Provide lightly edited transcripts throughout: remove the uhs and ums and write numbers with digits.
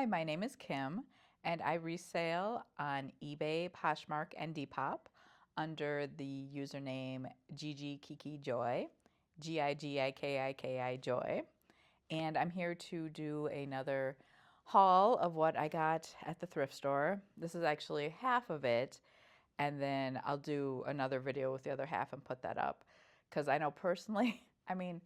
Hi, my name is Kim, and I resale on eBay, Poshmark, and Depop under the username Gigi Kiki Joy, Gigikiki Joy. And I'm here to do another haul of what I got at the thrift store. This is actually half of it, and then I'll do another video with the other half and put that up. Because I know personally, I mean,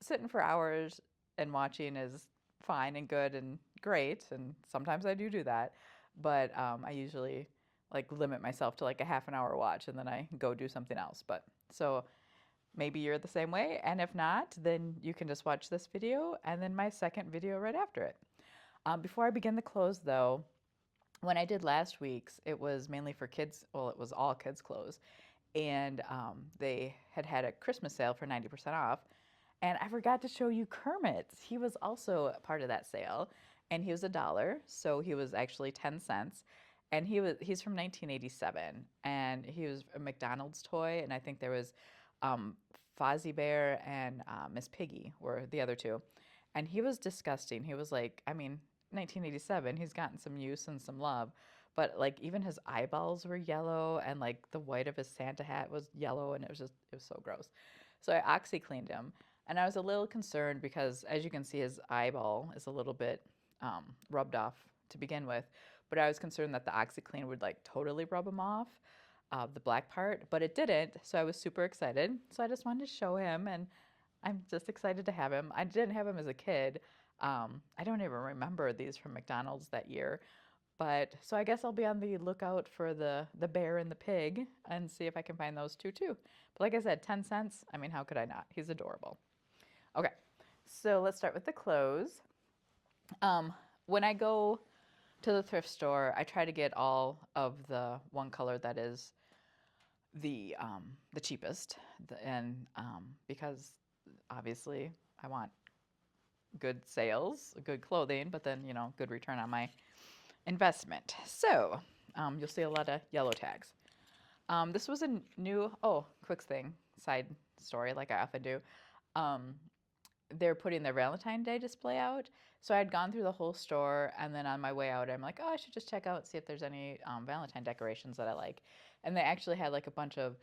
sitting for hours and watching is fine and good and great, and sometimes I do that. But I usually like limit myself to like a half an hour watch, and then I go do something else. But so maybe you're the same way, and if not, then you can just watch this video and then my second video right after it. Before I begin the clothes, though, when I did last week's, it was mainly for kids. Well, it was all kids' clothes, and they had a Christmas sale for 90% off. And I forgot to show you Kermit. He was also a part of that sale, and he was $1, so he was actually 10 cents. And he's from 1987, and he was a McDonald's toy, and I think there was um, Fozzie Bear and Miss Piggy were the other two. And he was disgusting. He was like, I mean, 1987, he's gotten some use and some love, but like even his eyeballs were yellow, and like the white of his Santa hat was yellow, and it was so gross. So I OxyCleaned him, and I was a little concerned because, as you can see, his eyeball is a little bit rubbed off to begin with. But I was concerned that the OxyClean would like totally rub him off, the black part, but it didn't. So I was super excited. So I just wanted to show him, and I'm just excited to have him. I didn't have him as a kid. I don't even remember these from McDonald's that year. But so I guess I'll be on the lookout for the bear and the pig and see if I can find those two too. But like I said, 10 cents. I mean, how could I not? He's adorable. Okay, so let's start with the clothes. When I go to the thrift store, I try to get all of the one color that is the cheapest, and because obviously I want good sales, good clothing, but then good return on my investment. So you'll see a lot of yellow tags. This was a new, oh, quick thing, side story, like I often do. Um, they're putting their Valentine's Day display out. So I had gone through the whole store, and then on my way out, I'm like, oh, I should just check out and see if there's any Valentine decorations that I like. And they actually had like a bunch of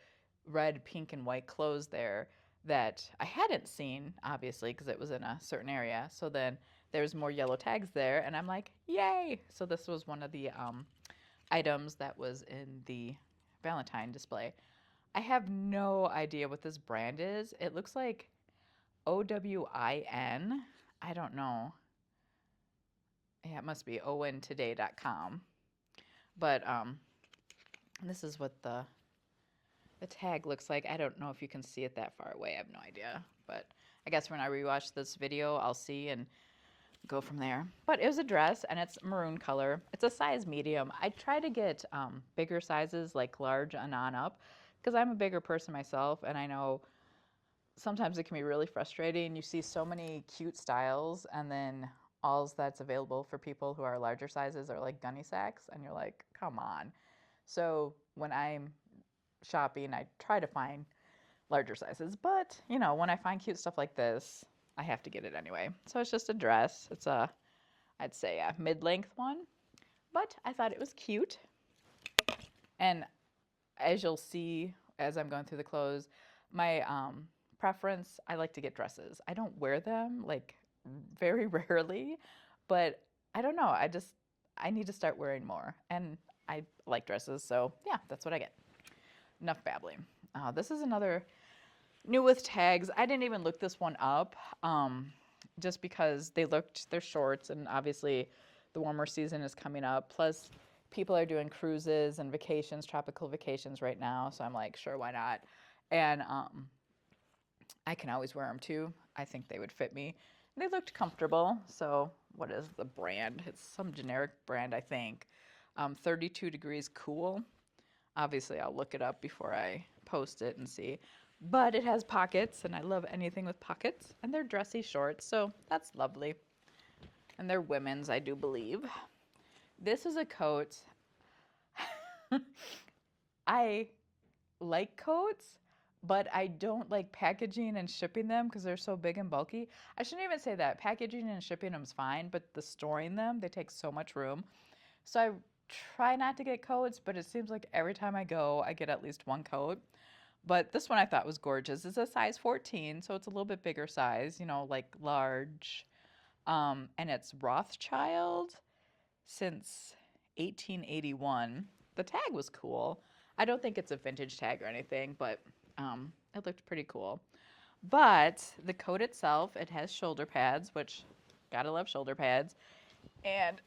red, pink, and white clothes there that I hadn't seen, obviously, because it was in a certain area. So then there's more yellow tags there, and I'm like, yay! So this was one of the items that was in the Valentine display. I have no idea what this brand is. It looks like OWIN. I don't know. Yeah, it must be owintoday.com. But this is what the tag looks like. I don't know if you can see it that far away. I have no idea. But I guess when I rewatch this video, I'll see and go from there. But it was a dress, and it's maroon color. It's a size medium. I try to get bigger sizes, like large and on up, because I'm a bigger person myself, and I know sometimes it can be really frustrating. You see so many cute styles, and then all that's available for people who are larger sizes are like gunny sacks, and you're like, come on. So when I'm shopping, I try to find larger sizes, but when I find cute stuff like this, I have to get it anyway. So it's just a dress. It's I'd say a mid-length one, but I thought it was cute. And as you'll see as I'm going through the clothes, my preference, I like to get dresses. I don't wear them like very rarely, but I don't know. I need to start wearing more, and I like dresses, so yeah, that's what I get. Enough babbling. This is another new with tags. I didn't even look this one up, just because they're shorts, and obviously the warmer season is coming up. Plus, people are doing cruises and vacations, tropical vacations right now. So I'm like, sure, why not? And I can always wear them too. I think they would fit me. They looked comfortable. So what is the brand? It's some generic brand, I think. 32 Degrees Cool. Obviously, I'll look it up before I post it and see. But it has pockets, and I love anything with pockets. And they're dressy shorts, so that's lovely. And they're women's, I do believe. This is a coat. I like coats, but I don't like packaging and shipping them because they're so big and bulky. I shouldn't even say that. Packaging and shipping them is fine, but the storing them, they take so much room. So I try not to get coats, but it seems like every time I go, I get at least one coat. But this one I thought was gorgeous. It's a size 14, so it's a little bit bigger size, you know, like large. And it's Rothschild since 1881. The tag was cool. I don't think it's a vintage tag or anything, but it looked pretty cool. But the coat itself, it has shoulder pads, which gotta love shoulder pads. And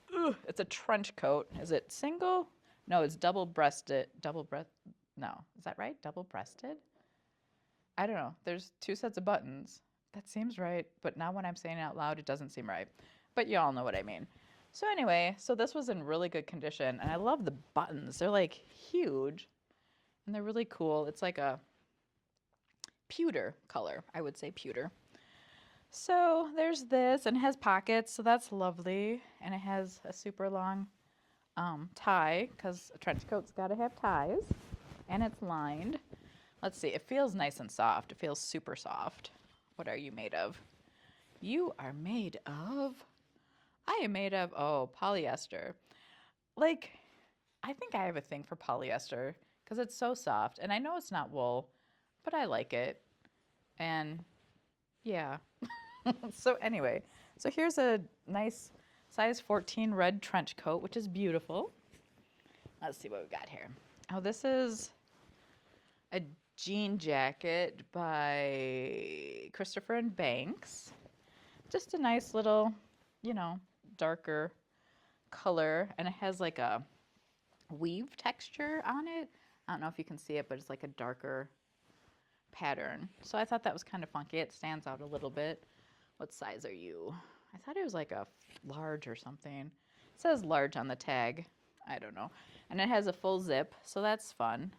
it's a trench coat. Is it single? No, it's double breasted. Double breast. No, is that right? Double breasted? I don't know. There's two sets of buttons. That seems right, but now when I'm saying it out loud, it doesn't seem right. But you all know what I mean. So anyway, so this was in really good condition, and I love the buttons. They're like huge, and they're really cool. It's like a pewter color. I would say pewter. So there's this, and it has pockets, so that's lovely. And it has a super long tie, because a trench coat's got to have ties. And it's lined. Let's see, it feels nice and soft. It feels super soft. What are you made of? You are made of, I am made of, oh, polyester. Like, I think I have a thing for polyester because it's so soft. And I know it's not wool, but I like it. And yeah. So anyway, so here's a nice size 14 red trench coat, which is beautiful. Let's see what we got here. Oh, this is a jean jacket by Christopher and Banks. Just a nice little, you know, darker color, and it has like a weave texture on it. I don't know if you can see it, but it's like a darker pattern. So I thought that was kind of funky. It stands out a little bit. What size are you? I thought it was like a large or something. It says large on the tag. I don't know. And it has a full zip, so that's fun.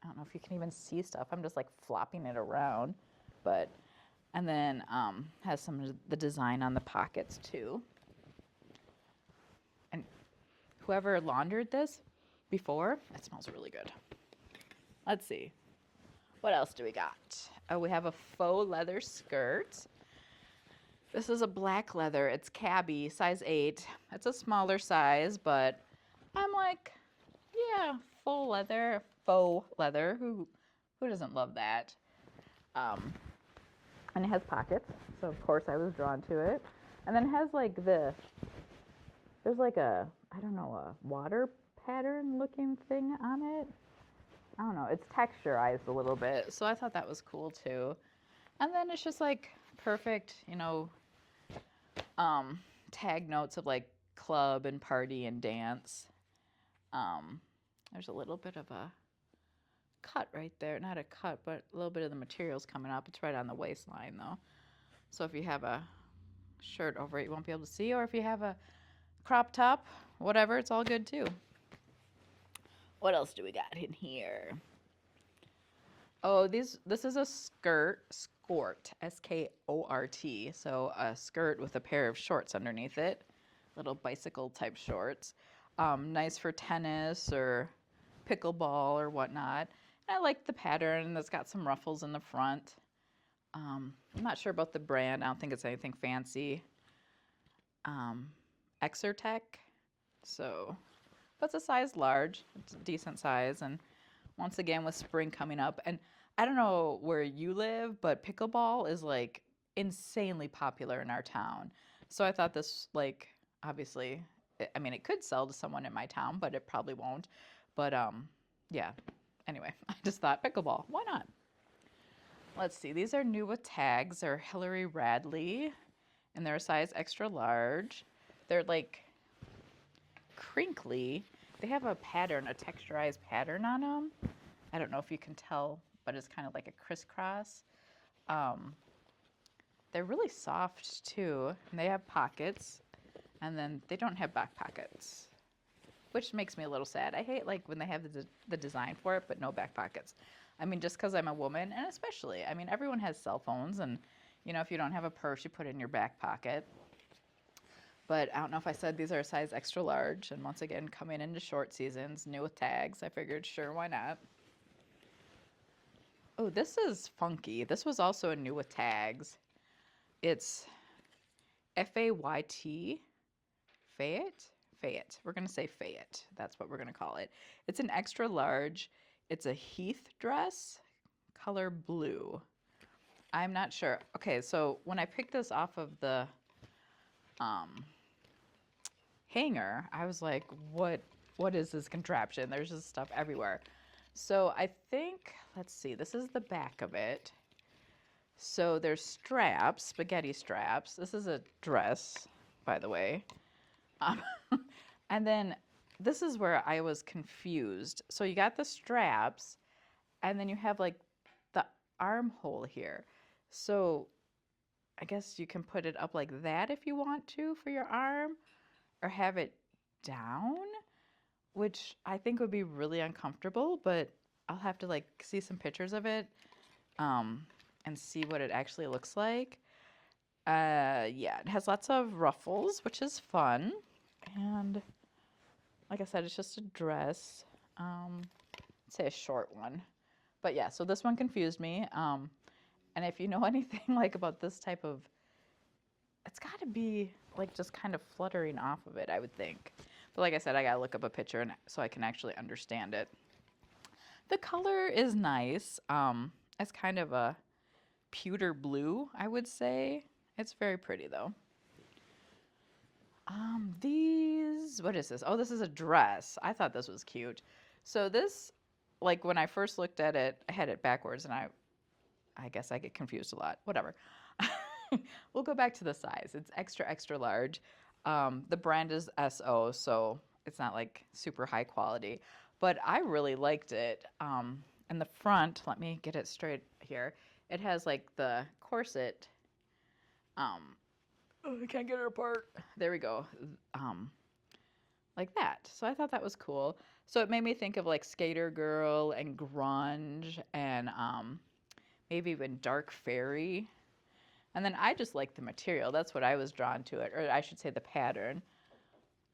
I don't know if you can even see stuff. I'm just like flopping it around. But, and then has some of the design on the pockets too. And whoever laundered this before, it smells really good. Let's see. What else do we got? Oh, we have a faux leather skirt. This is a black leather. It's cabby, size 8. It's a smaller size, but I'm like, yeah, faux leather. Who doesn't love that? And it has pockets, so of course I was drawn to it. And then it has like this. There's like a, I don't know, a water pattern looking thing on it. I don't know, it's texturized a little bit, so I thought that was cool too. And then it's just like perfect, you know, tag notes of like club and party and dance. There's a little bit of a cut right there. Not a cut, but a little bit of the material's coming up. It's right on the waistline though. So if you have a shirt over it, you won't be able to see, or if you have a crop top, whatever, it's all good too. What else do we got in here? Oh, this is a skort, S-K-O-R-T. So a skirt with a pair of shorts underneath it, little bicycle type shorts. Nice for tennis or pickleball or whatnot. And I like the pattern. It's got some ruffles in the front. I'm not sure about the brand. I don't think it's anything fancy. Exertech. So, but it's a size large. It's a decent size. And once again, with spring coming up, and I don't know where you live, but pickleball is like insanely popular in our town. So I thought this, like, obviously, I mean, it could sell to someone in my town, but it probably won't. But yeah. Anyway, I just thought pickleball. Why not? Let's see. These are new with tags. They're Hillary Radley, and they're a size extra large. They're like crinkly. They have a pattern, a texturized pattern on them. I don't know if you can tell, but it's kind of like a crisscross. They're really soft too, and they have pockets, and then they don't have back pockets, which makes me a little sad. I hate like when they have the design for it, but no back pockets. I mean, just because I'm a woman, and especially, I mean, everyone has cell phones, and you know, if you don't have a purse, you put it in your back pocket. But I don't know if I said these are a size extra large, and once again, coming into short seasons, new with tags. I figured, sure, why not? Oh, this is funky. This was also a new with tags. It's Fayt, Fayette? Fayette. We're going to say Fayette. That's what we're going to call it. It's an extra large. It's a Heath dress, color blue. I'm not sure. Okay, so when I picked this off of the um, hanger, I was like, what is this contraption? There's just stuff everywhere. So I think, let's see, this is the back of it. So there's straps, spaghetti straps. This is a dress, by the way. Um, and then this is where I was confused. So you got the straps, and then you have like the armhole here. So I guess you can put it up like that if you want to for your arm, or have it down, which I think would be really uncomfortable, but I'll have to like see some pictures of it and see what it actually looks like. Yeah, it has lots of ruffles, which is fun. And like I said, it's just a dress. I'd say a short one. But yeah, so this one confused me. And if you know anything like about this type of, it's got to be like just kind of fluttering off of it, I would think. But like I said, I got to look up a picture so I can actually understand it. The color is nice. It's kind of a pewter blue, I would say. It's very pretty though. What is this? Oh, this is a dress. I thought this was cute. So this, like when I first looked at it, I had it backwards and I guess I get confused a lot. Whatever. We'll go back to the size. It's extra, extra large. The brand is SO, so it's not like super high quality, but I really liked it. In the front, let me get it straight here. It has like the corset. Oh, I can't get it apart. There we go. Like that. So I thought that was cool. So it made me think of like Skater Girl and grunge and maybe even Dark Fairy. And then I just like the material. That's what I was drawn to it, or I should say the pattern.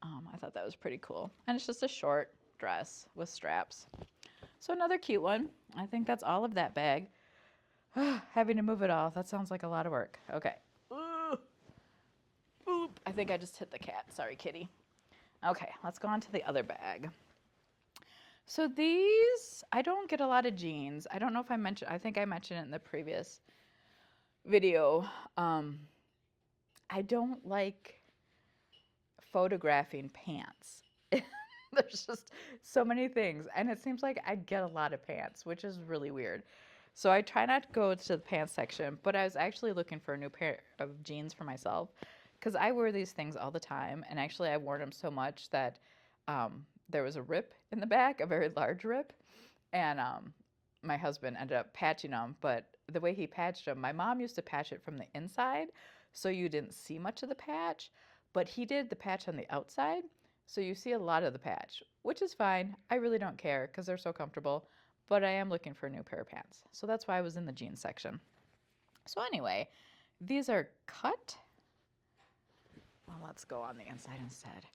I thought that was pretty cool. And it's just a short dress with straps. So another cute one. I think that's all of that bag. Having to move it all, that sounds like a lot of work. Okay. Oop, I think I just hit the cat. Sorry, kitty. Okay, let's go on to the other bag. So these, I don't get a lot of jeans. I don't know if I mentioned, I think I mentioned it in the previous video. I don't like photographing pants. There's just so many things, and it seems like I get a lot of pants, which is really weird. So I try not to go to the pants section, but I was actually looking for a new pair of jeans for myself because I wear these things all the time, and actually I wore them so much that there was a rip in the back, a very large rip, and my husband ended up patching them, but the way he patched them, my mom used to patch it from the inside, so you didn't see much of the patch, but he did the patch on the outside, so you see a lot of the patch, which is fine. I really don't care because they're so comfortable, but I am looking for a new pair of pants. So that's why I was in the jeans section. So anyway, these are cut. Well, let's go on the inside instead.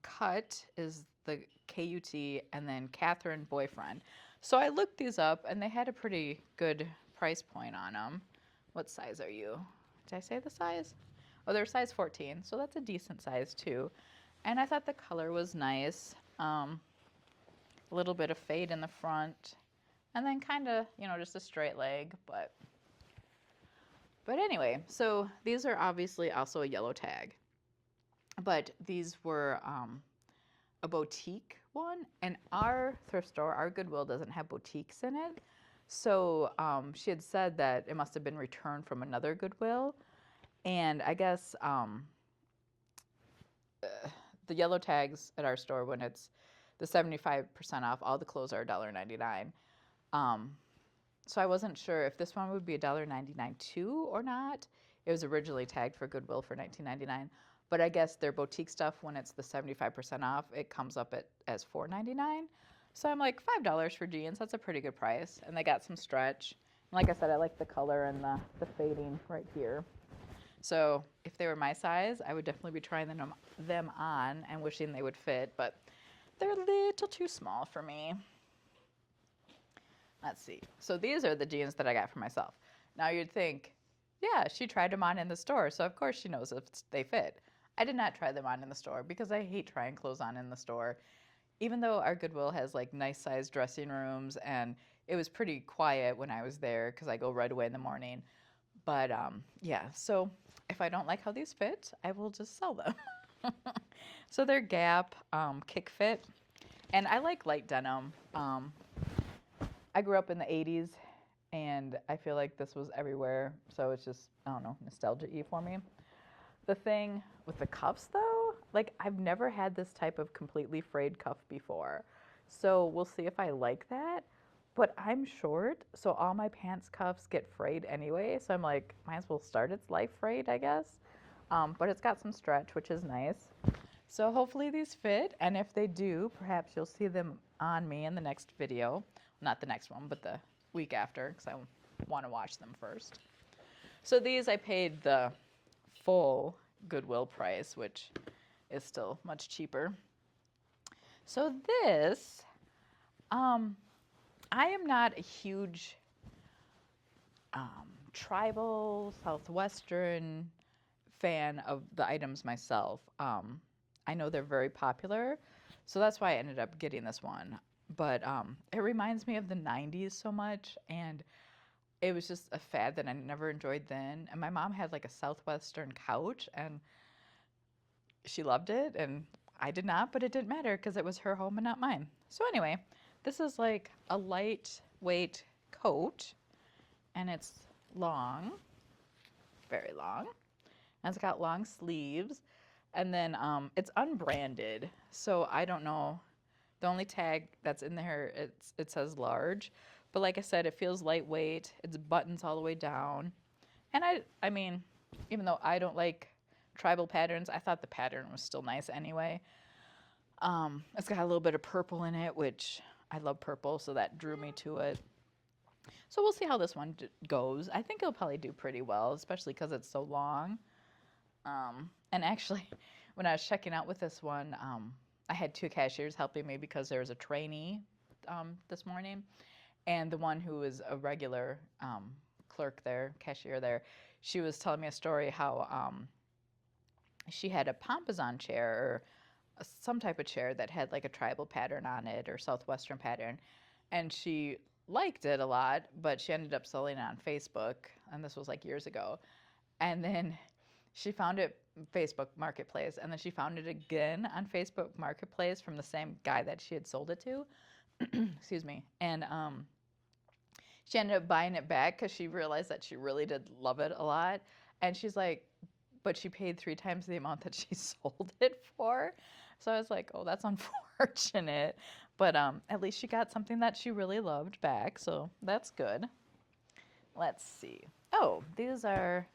Cut is the KUT and then Catherine boyfriend. So I looked these up and they had a pretty good price point on them. What size are you? Did I say the size? Oh, they're size 14, so that's a decent size too. And I thought the color was nice. A little bit of fade in the front, and then kind of, just a straight leg. But anyway, so these are obviously also a yellow tag. But these were a boutique one, and our thrift store, our Goodwill, doesn't have boutiques in it. So she had said that it must have been returned from another Goodwill. And I guess the yellow tags at our store, when it's the 75% off, all the clothes are $1.99. So I wasn't sure if this one would be $1.99 too or not. It was originally tagged for Goodwill for $19.99, but I guess their boutique stuff, when it's the 75% off, it comes up as $4.99. So I'm like, $5 for jeans, that's a pretty good price. And they got some stretch. And like I said, I like the color and the fading right here. So if they were my size, I would definitely be trying them on and wishing they would fit, but they're a little too small for me. Let's see. So these are the jeans that I got for myself. Now you'd think, yeah, she tried them on in the store, so of course she knows if they fit. I did not try them on in the store because I hate trying clothes on in the store. Even though our Goodwill has like nice sized dressing rooms and it was pretty quiet when I was there because I go right away in the morning. But yeah, so if I don't like how these fit, I will just sell them. So they're Gap Kick Fit, and I like light denim. I grew up in the 80s, and I feel like this was everywhere, so it's just, I don't know, nostalgia-y for me. The thing with the cuffs, though, like I've never had this type of completely frayed cuff before, so we'll see if I like that. But I'm short, so all my pants cuffs get frayed anyway, so I'm like, might as well start its life frayed, I guess. But it's got some stretch, which is nice. So hopefully these fit, and if they do, perhaps you'll see them on me in the next video. Not the next one, but the week after, because I want to watch them first. So these I paid the full Goodwill price, which is still much cheaper. So this, I am not a huge tribal, southwestern fan of the items myself. I know they're very popular, so that's why I ended up getting this one. But it reminds me of the 90s so much, and it was just a fad that I never enjoyed then. And my mom had like a southwestern couch, and she loved it, and I did not, but it didn't matter because it was her home and not mine. So anyway, this is like a lightweight coat, and it's long, very long, and it's got long sleeves, and then it's unbranded, so I don't know. The only tag that's in there, it says large, but like I said, it feels lightweight. It's buttons all the way down, and I mean, even though I don't like tribal patterns, I thought the pattern was still nice anyway. It's got a little bit of purple in it, which I love purple, so that drew me to it. So we'll see how this one goes. I think it'll probably do pretty well, especially because it's so long. And actually, when I was checking out with this one, I had two cashiers helping me because there was a trainee this morning, and the one who was a regular clerk there, cashier there, she was telling me a story how she had a pompous chair or some type of chair that had like a tribal pattern on it or southwestern pattern, and she liked it a lot, but she ended up selling it on Facebook, and this was like years ago. And then she found it Facebook Marketplace, and then she found it again on Facebook Marketplace from the same guy that she had sold it to. Excuse me. And she ended up buying it back because she realized that she really did love it a lot. And she's like, but she paid 3 times the amount that she sold it for. So I was like, oh, that's unfortunate. But at least she got something that she really loved back, so that's good. Let's see. Oh, these are,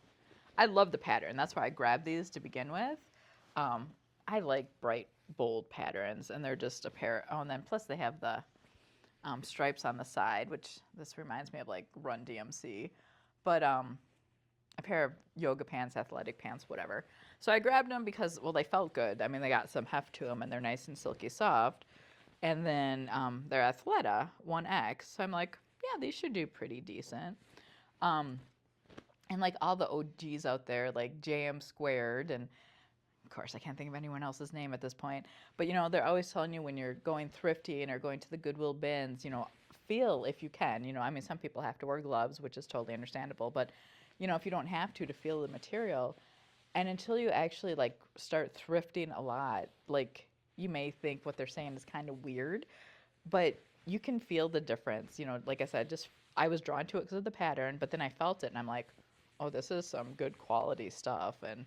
I love the pattern. That's why I grabbed these to begin with. I like bright, bold patterns, and they're just a pair. Oh, and then plus they have the stripes on the side, which this reminds me of like Run DMC. But a pair of yoga pants, athletic pants, whatever. So I grabbed them because, well, they felt good. I mean, they got some heft to them, and they're nice and silky soft. And then they're Athleta 1X. So I'm like, yeah, these should do pretty decent. And like all the OGs out there, like JM Squared, and of course I can't think of anyone else's name at this point, but you know, they're always telling you when you're going thrifty and or going to the Goodwill bins, you know, feel if you can, you know, I mean, some people have to wear gloves, which is totally understandable, but you know, if you don't have to feel the material, and until you actually like start thrifting a lot, like you may think what they're saying is kind of weird, but you can feel the difference. You know, like I said, just I was drawn to it because of the pattern, but then I felt it and I'm like, oh, this is some good quality stuff. And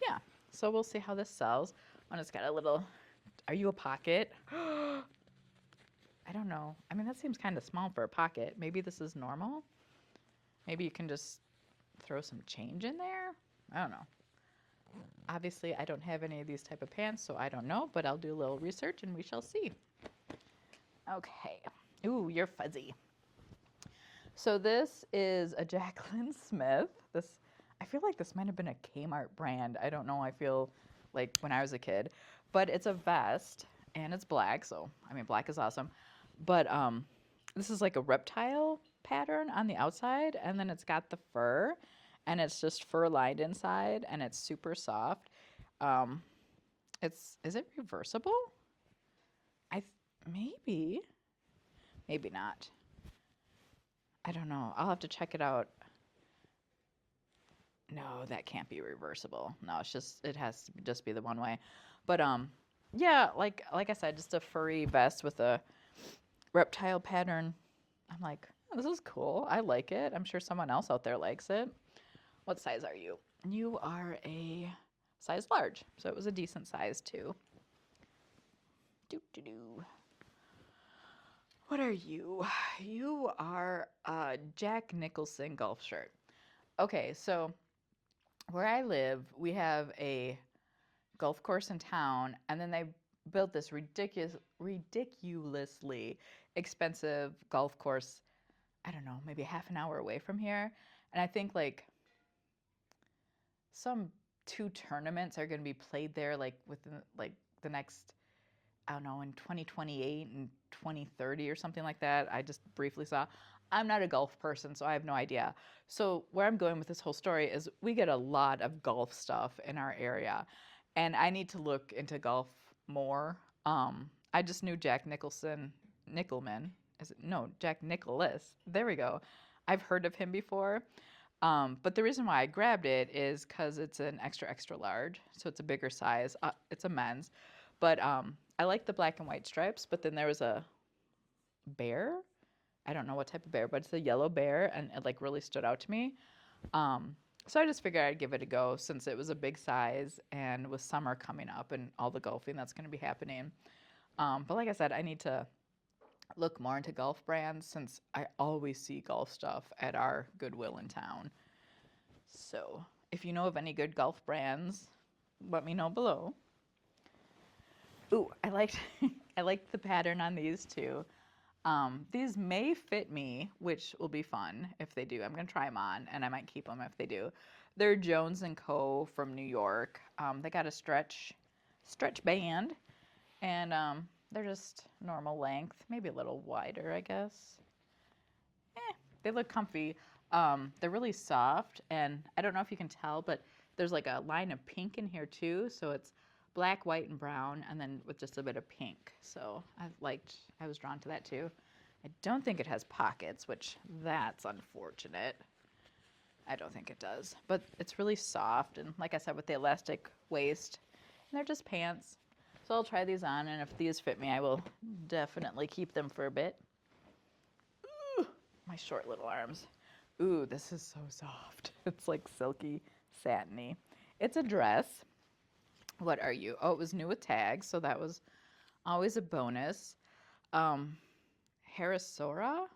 yeah, so we'll see how this sells. And it's got a little, are you a pocket? I don't know. I mean, that seems kind of small for a pocket. Maybe this is normal. Maybe you can just throw some change in there. I don't know. Obviously, I don't have any of these type of pants, so I don't know, but I'll do a little research and we shall see. Okay. Ooh, you're fuzzy. So this is a Jacqueline Smith. I feel like this might have been a Kmart brand. I don't know. I feel like when I was a kid, but it's a vest and it's black. So, I mean, black is awesome, but this is like a reptile pattern on the outside, and then it's got the fur, and it's just fur lined inside, and it's super soft. Um, is it reversible? I maybe, maybe not. I don't know. I'll have to check it out. No, that can't be reversible. No, it's just it has to just be the one way. But yeah, like I said, just a furry vest with a reptile pattern. I'm like, oh, this is cool. I like it. I'm sure someone else out there likes it. What size are you? You are a size large, so it was a decent size too. Do do do. What are you? You are a Jack Nicholson golf shirt. Okay, so where I live, we have a golf course in town, and then they built this ridiculously expensive golf course. I don't know, maybe half an hour away from here. And I think like some two tournaments are going to be played there like within like the next, I don't know, in 2028 and 2030 or something like that. I just briefly saw. I'm not a golf person, so I have no idea. So where I'm going with this whole story is we get a lot of golf stuff in our area, and I need to look into golf more. I just knew Jack Nickelman. Is it no Jack Nicholas? There we go. I've heard of him before. But the reason why I grabbed it is because it's an extra extra large, so it's a bigger size. It's a men's, but I like the black and white stripes. But then there was a bear. I don't know what type of bear, but it's a yellow bear, and it like really stood out to me. So I just figured I'd give it a go since it was a big size and with summer coming up and all the golfing that's going to be happening. But like I said, I need to look more into golf brands since I always see golf stuff at our Goodwill in town. So if you know of any good golf brands, let me know below. Ooh, I liked I liked the pattern on these too. These may fit me, which will be fun if they do. I'm gonna try them on, and I might keep them if they do. They're Jones and Co. from New York. They got a stretch band, and they're just normal length, maybe a little wider, I guess. They look comfy. They're really soft, and I don't know if you can tell, but there's like a line of pink in here too, so it's black, white, and brown, and then with just a bit of pink. So I was drawn to that too. I don't think it has pockets, which that's unfortunate. I don't think it does, but it's really soft, and like I said, with the elastic waist, and they're just pants. So I'll try these on, and if these fit me, I will definitely keep them for a bit. Ooh, my short little arms. Ooh, this is so soft. It's like silky, satiny. It's a dress. What are you? Oh, it was new with tags, so that was always a bonus. Harrisora,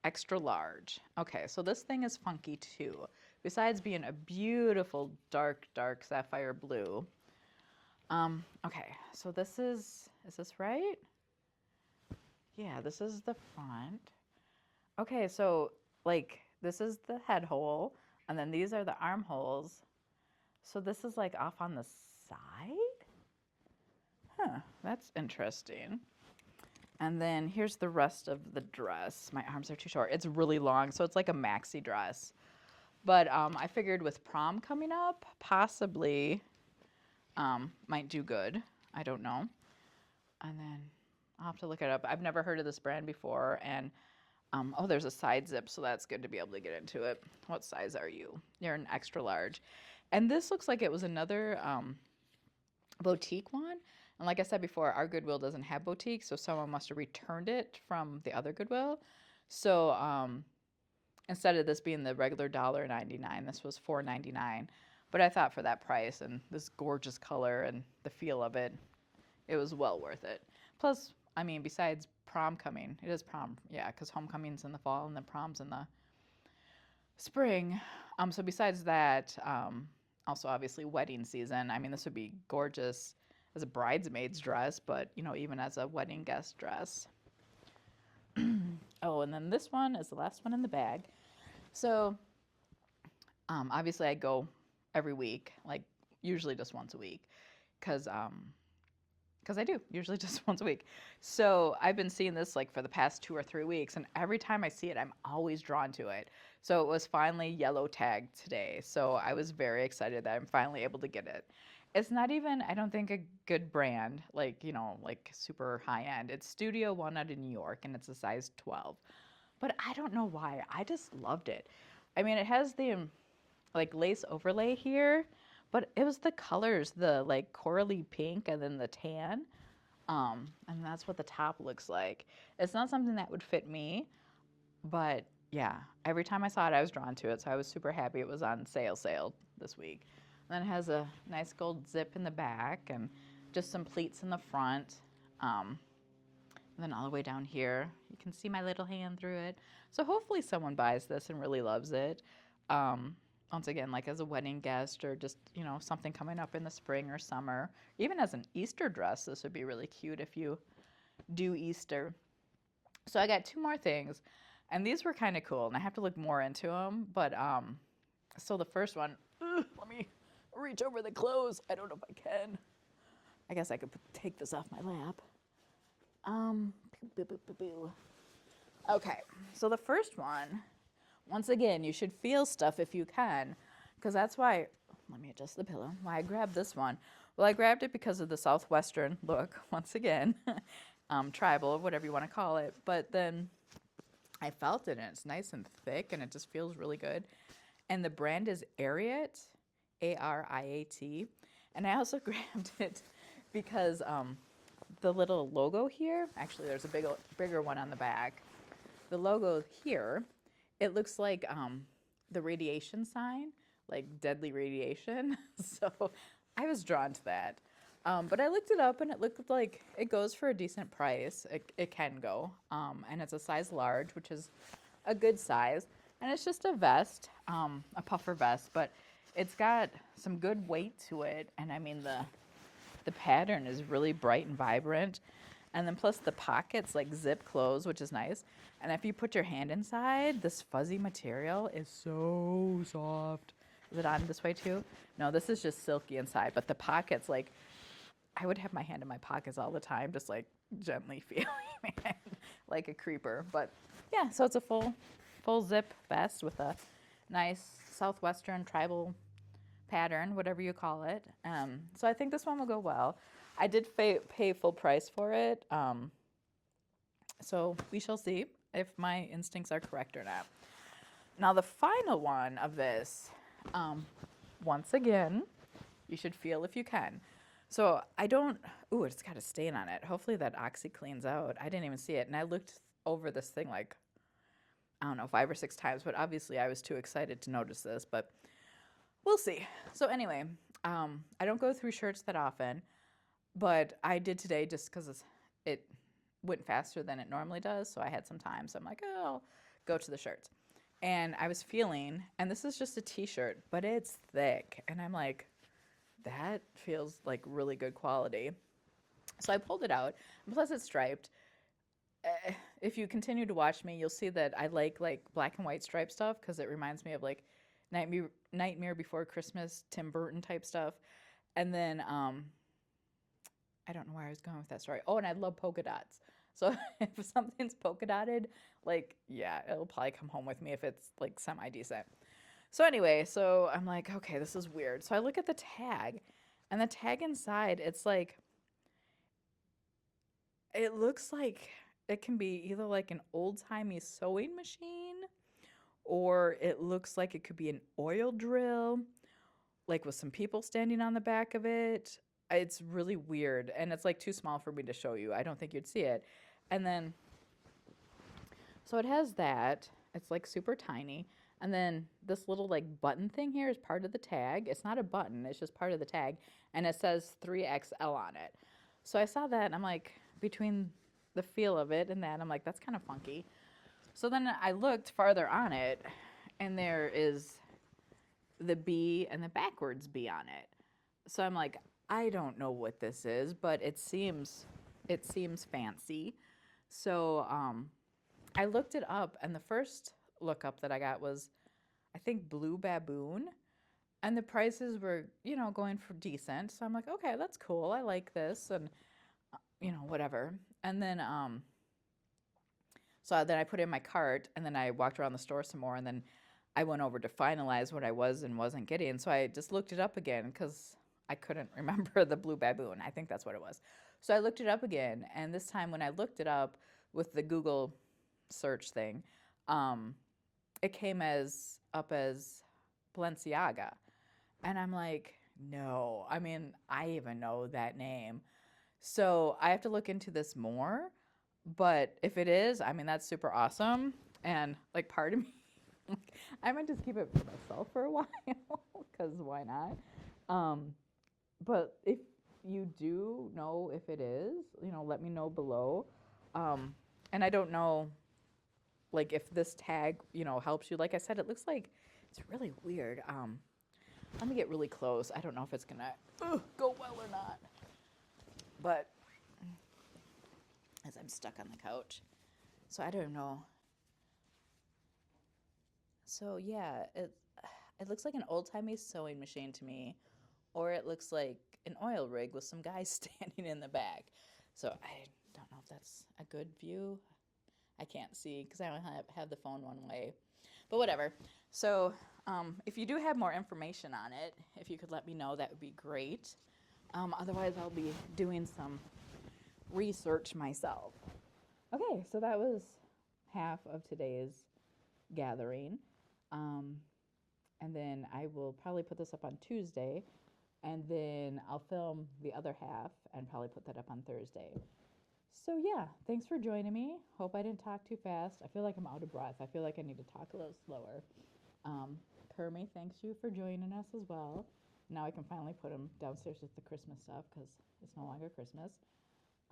extra large. Okay, so this thing is funky too. Besides being a beautiful dark, dark sapphire blue. Okay, so is this right? Yeah, this is the front. Okay, so like this is the head hole, and then these are the armholes. So this is like off on the side? Huh, that's interesting. And then here's the rest of the dress. My arms are too short. It's really long, so it's like a maxi dress. But I figured with prom coming up, possibly might do good. I don't know. And then I'll have to look it up. I've never heard of this brand before. And oh, there's a side zip, so that's good to be able to get into it. What size are you? You're an extra large. And this looks like it was another boutique one. And like I said before, our Goodwill doesn't have boutiques, so someone must have returned it from the other Goodwill. So instead of this being the regular $1.99, this was $4.99. But I thought for that price and this gorgeous color and the feel of it, it was well worth it. Plus, I mean, besides prom coming, it is prom, yeah, because homecoming's in the fall and then prom's in the spring. So besides that, also obviously wedding season. I mean, this would be gorgeous as a bridesmaid's dress, but you know, even as a wedding guest dress. Oh, and then this one is the last one in the bag. So obviously I go every week, like usually just once a week, because because I do usually just once a week. So I've been seeing this like for the past 2 or 3 weeks, and every time I see it, I'm always drawn to it. So it was finally yellow tagged today. So I was very excited that I'm finally able to get it. It's not even, I don't think, a good brand, like, like super high end. It's Studio One out of New York, and it's a size 12. But I don't know why. I just loved it. I mean, it has the like lace overlay here, but it was the colors, the like corally pink and then the tan. And that's what the top looks like. It's not something that would fit me, but yeah, every time I saw it, I was drawn to it. So I was super happy it was on sale this week. And then it has a nice gold zip in the back and just some pleats in the front. And then all the way down here, you can see my little hand through it. So hopefully someone buys this and really loves it. Once again, like as a wedding guest or just, something coming up in the spring or summer. Even as an Easter dress, this would be really cute if you do Easter. So I got two more things, and these were kind of cool, and I have to look more into them. But so the first one, let me reach over the clothes. I don't know if I can. I guess I could take this off my lap. Okay, so the first one, once again, you should feel stuff if you can, because that's why, let me adjust the pillow, why I grabbed this one. Well, I grabbed it because of the Southwestern look, once again, tribal, whatever you want to call it, but then I felt it, and it's nice and thick, and it just feels really good. And the brand is Ariat, Ariat, and I also grabbed it because the little logo here, actually there's a bigger one on the back. The logo here, it looks like the radiation sign, like deadly radiation. So I was drawn to that. But I looked it up and it looked like it goes for a decent price. It can go. And it's a size large, which is a good size. And it's just a vest, a puffer vest, but it's got some good weight to it. And I mean, the pattern is really bright and vibrant. And then plus the pockets like zip close, which is nice. And if you put your hand inside, this fuzzy material is so soft. Is it on this way too? No, this is just silky inside. But the pockets, like, I would have my hand in my pockets all the time, just like gently feeling it, like a creeper. But yeah, so it's a full zip vest with a nice Southwestern tribal pattern, whatever you call it. So I think this one will go well. I did pay full price for it. So we shall see if my instincts are correct or not. Now the final one of this, once again, you should feel if you can. So I don't, it's got a stain on it. Hopefully that Oxy cleans out. I didn't even see it. And I looked over this thing like, I don't know, 5 or 6 times, but obviously I was too excited to notice this, but we'll see. So anyway, I don't go through shirts that often, but I did today just because it went faster than it normally does. So I had some time. So I'm like, oh, I'll go to the shirts. And I was feeling, and this is just a t-shirt, but it's thick. And I'm like, that feels like really good quality. So I pulled it out. And plus it's striped. If you continue to watch me, you'll see that I like black and white striped stuff because it reminds me of like Nightmare Before Christmas, Tim Burton type stuff. And then I don't know where I was going with that story. Oh, and I love polka dots. So if something's polka dotted, like, yeah, it'll probably come home with me if it's like semi-decent. So anyway, so I'm like, okay, this is weird. So I look at the tag, and the tag inside, it's like, it looks like it can be either like an old-timey sewing machine, or it looks like it could be an oil drill, like with some people standing on the back of it. It's really weird, and it's like too small for me to show you. I don't think you'd see it. And then, so it has that. It's like super tiny. And then this little like button thing here is part of the tag. It's not a button, it's just part of the tag. And it says 3XL on it. So I saw that and I'm like, between the feel of it and that, I'm like, that's kind of funky. So then I looked farther on it and there is the B and the backwards B on it. So I'm like, I don't know what this is, but it seems fancy. So I looked it up, and the first lookup that I got was, I think, Blue Baboon, and the prices were, going for decent. So I'm like, okay, that's cool. I like this, and whatever. And then so then I put it in my cart, and then I walked around the store some more, and then I went over to finalize what I was and wasn't getting. So I just looked it up again because I couldn't remember the blue baboon. I think that's what it was. So I looked it up again, and this time when I looked it up with the Google search thing, um, it came up as Balenciaga. And I'm like, no. I mean, I even know that name. So I have to look into this more. But if it is, I mean, that's super awesome. And like part of me, I might just keep it for myself for a while because why not? But if you do know if it is, let me know below. And I don't know, like, if this tag, helps you. Like I said, it looks like it's really weird. Let me get really close. I don't know if it's gonna go well or not. But as I'm stuck on the couch, so I don't know. So yeah, it looks like an old-timey sewing machine to me, or it looks like an oil rig with some guys standing in the back. So I don't know if that's a good view. I can't see because I don't have the phone one way. But whatever. So if you do have more information on it, if you could let me know, that would be great. Otherwise, I'll be doing some research myself. Okay, so that was half of today's gathering. And then I will probably put this up on Tuesday, and then I'll film the other half and probably put that up on Thursday. So yeah, thanks for joining me. Hope I didn't talk too fast. I feel like I'm out of breath. I feel like I need to talk a little slower. Kermie, thanks you for joining us as well. Now I can finally put him downstairs with the Christmas stuff because it's no longer Christmas.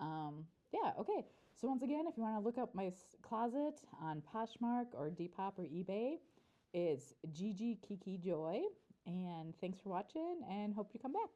Yeah, okay. So once again, if you want to look up my closet on Poshmark or Depop or eBay, it's Gigi Kiki Joy. And thanks for watching and hope you come back.